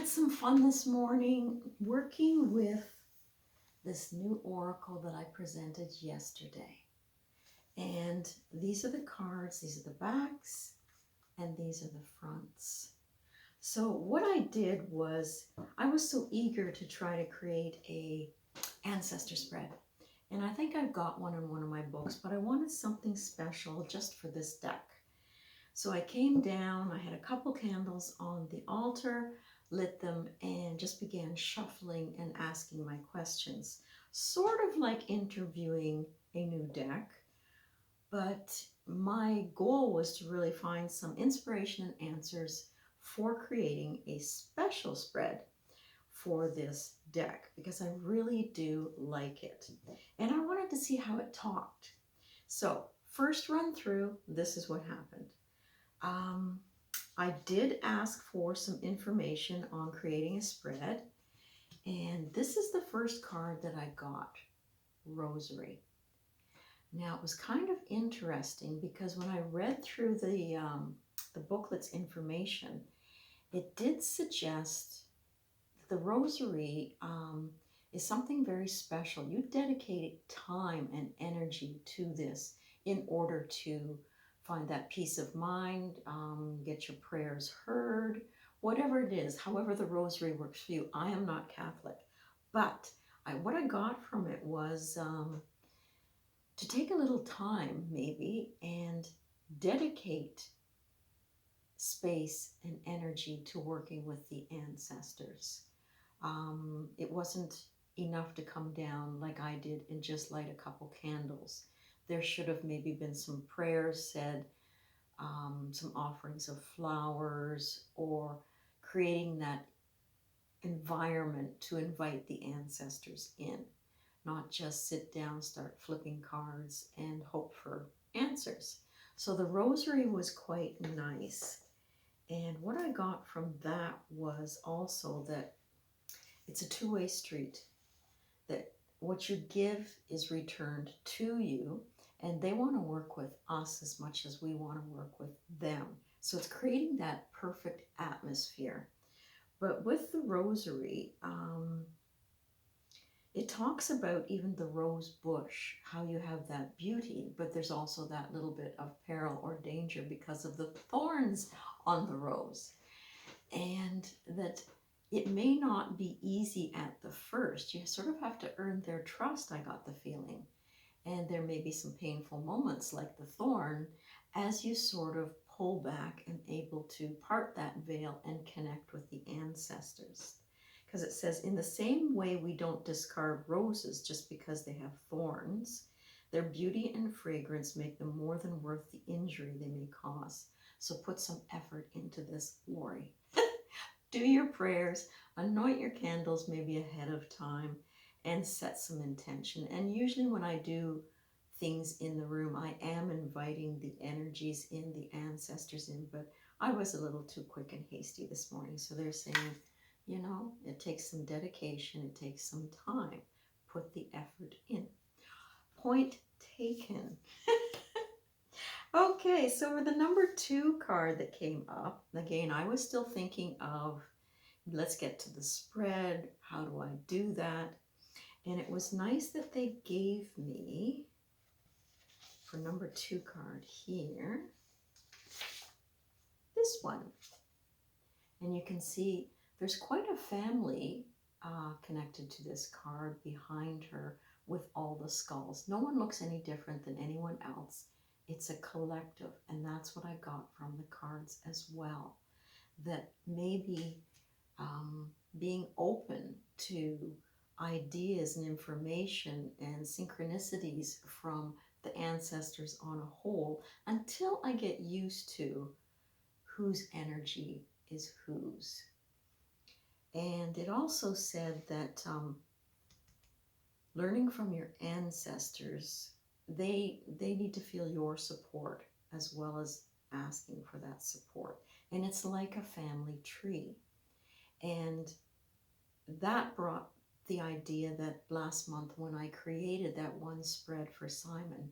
some fun this morning working with this new oracle that I presented yesterday. And these are the cards, these are the backs, and these are the fronts. So what I did was, I was so eager to try to create a ancestor spread. And I think I've got one in one of my books, but I wanted something special just for this deck. So I came down, I had a couple candles on the altar, lit them, and just began shuffling and asking my questions. Sort of like interviewing a new deck, but my goal was to really find some inspiration and answers for creating a special spread for this deck because I really do like it. And I wanted to see how it talked. So first run through, this is what happened. I did ask for some information on creating a spread, and this is the first card that I got, Rosary. Now it was kind of interesting because when I read through the booklet's information, it did suggest the Rosary is something very special. You dedicated time and energy to this in order to find that peace of mind, get your prayers heard, whatever it is, however the Rosary works for you. I am not Catholic, but what I got from it was to take a little time maybe and dedicate space and energy to working with the ancestors. It wasn't enough to come down like I did and just light a couple candles. There should have maybe been some prayers said, some offerings of flowers, or creating that environment to invite the ancestors in, not just sit down, start flipping cards and hope for answers. So the Rosary was quite nice. And what I got from that was also that it's a two-way street, that what you give is returned to you, and they want to work with us as much as we want to work with them. So it's creating that perfect atmosphere. But with the Rosary, it talks about even the rose bush, how you have that beauty, but there's also that little bit of peril or danger because of the thorns on the rose. And that it may not be easy at the first. You sort of have to earn their trust, I got the feeling. And there may be some painful moments like the thorn as you sort of pull back and able to part that veil and connect with the ancestors. Because it says, in the same way we don't discard roses just because they have thorns, their beauty and fragrance make them more than worth the injury they may cause. So put some effort into this, Lori. Do your prayers, anoint your candles maybe ahead of time, and set some intention. And usually when I do things in the room, I am inviting the energies in, the ancestors in, but I was a little too quick and hasty this morning. So they're saying, you know, it takes some dedication, it takes some time. Put the effort in. Point taken. Okay, so for the number 2 card that came up, again, I was still thinking of, let's get to the spread. How do I do that? And it was nice that they gave me, for number 2 card here, this one. And you can see there's quite a family connected to this card behind her with all the skulls. No one looks any different than anyone else. It's a collective, and that's what I got from the cards as well. That maybe being open to ideas and information and synchronicities from the ancestors on a whole, until I get used to whose energy is whose. And it also said that learning from your ancestors, they need to feel your support as well as asking for that support. And it's like a family tree. And that brought the idea that last month when I created that one spread for Simon,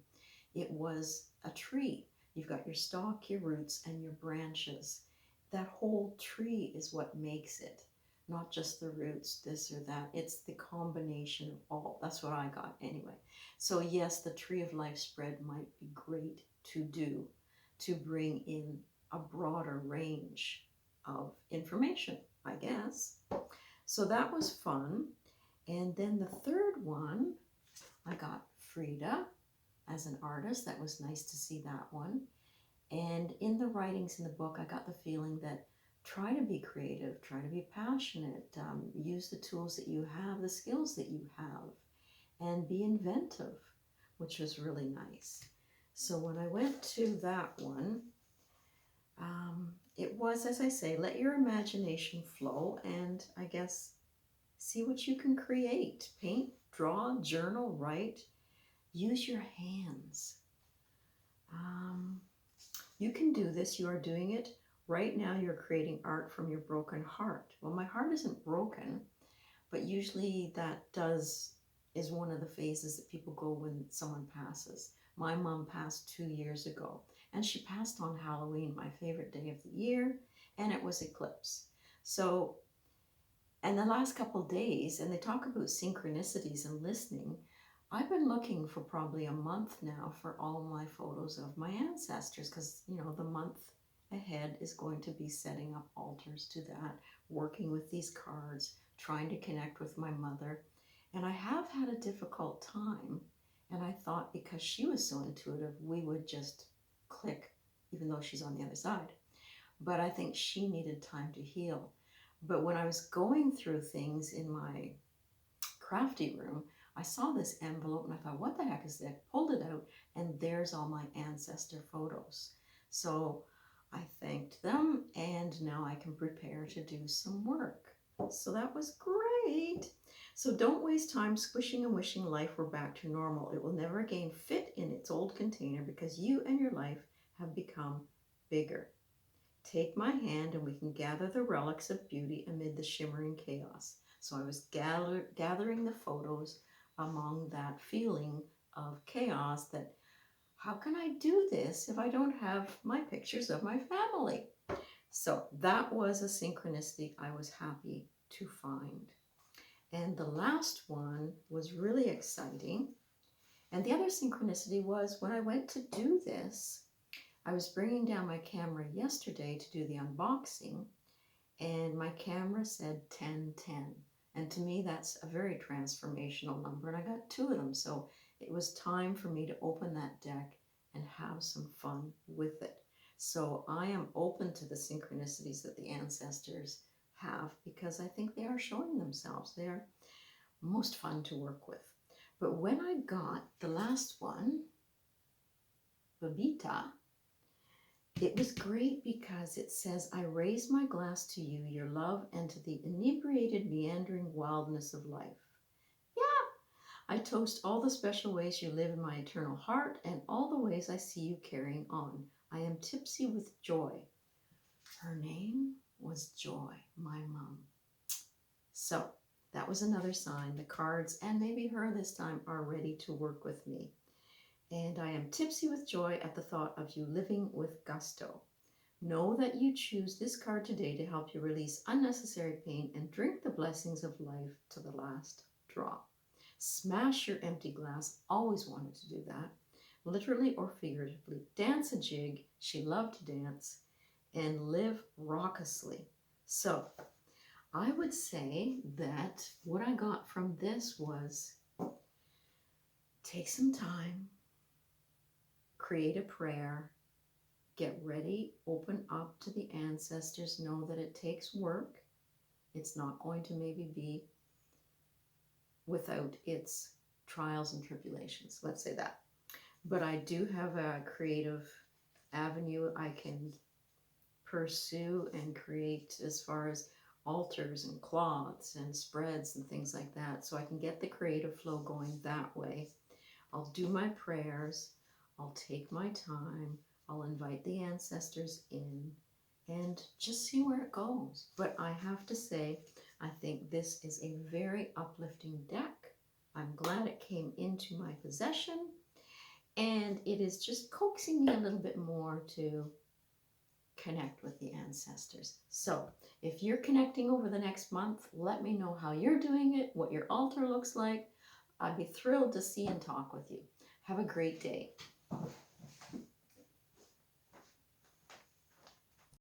it was a tree. You've got your stalk, your roots, and your branches. That whole tree is what makes it. not just the roots, this or that. It's the combination of all. That's what I got anyway. So yes, the Tree of Life spread might be great to do to bring in a broader range of information, I guess. So that was fun. And then the third one, I got Frida as an artist. That was nice to see that one. And in the writings in the book, I got the feeling that try to be creative, try to be passionate, use the tools that you have, the skills that you have, and be inventive, which was really nice. So when I went to that one, it was, as I say, let your imagination flow and I guess see what you can create. Paint, draw, journal, write. Use your hands. You can do this. You are doing it. Right now you're creating art from your broken heart. Well, my heart isn't broken, but usually that is one of the phases that people go when someone passes. My mom passed 2 years ago, and she passed on Halloween, my favorite day of the year, and it was eclipse. So, and the last couple of days, and they talk about synchronicities and listening, I've been looking for probably a month now for all my photos of my ancestors because, you know, the month ahead is going to be setting up altars to that, working with these cards, trying to connect with my mother. And I have had a difficult time. And I thought because she was so intuitive, we would just click, even though she's on the other side. But I think she needed time to heal. But when I was going through things in my crafty room, I saw this envelope and I thought, what the heck is that? Pulled it out and there's all my ancestor photos. So I thanked them and now I can prepare to do some work. So that was great. So don't waste time squishing and wishing life were back to normal. It will never again fit in its old container because you and your life have become bigger. Take my hand and we can gather the relics of beauty amid the shimmering chaos. So I was gathering the photos among that feeling of chaos that how can I do this if I don't have my pictures of my family? So that was a synchronicity I was happy to find. And the last one was really exciting. And the other synchronicity was when I went to do this, I was bringing down my camera yesterday to do the unboxing and my camera said 1010. And to me, that's a very transformational number. And I got 2 of them. So it was time for me to open that deck and have some fun with it. So I am open to the synchronicities that the ancestors have because I think they are showing themselves. They're most fun to work with. But when I got the last one, Babita, it was great because it says, I raise my glass to you, your love, and to the inebriated, meandering wildness of life. Yeah, I toast all the special ways you live in my eternal heart and all the ways I see you carrying on. I am tipsy with joy. Her name was Joy, my mom. So that was another sign. The cards, and maybe her this time, are ready to work with me. And I am tipsy with joy at the thought of you living with gusto. Know that you choose this card today to help you release unnecessary pain and drink the blessings of life to the last drop. Smash your empty glass. Always wanted to do that, literally or figuratively. Dance a jig. She loved to dance. And live raucously. So I would say that what I got from this was take some time, create a prayer, get ready, open up to the ancestors, know that it takes work. It's not going to maybe be without its trials and tribulations, let's say that. But I do have a creative avenue I can pursue and create as far as altars and cloths and spreads and things like that. So I can get the creative flow going that way. I'll do my prayers. I'll take my time. I'll invite the ancestors in and just see where it goes. But I have to say, I think this is a very uplifting deck. I'm glad it came into my possession. And it is just coaxing me a little bit more to connect with the ancestors. So if you're connecting over the next month, let me know how you're doing it, what your altar looks like. I'd be thrilled to see and talk with you. Have a great day.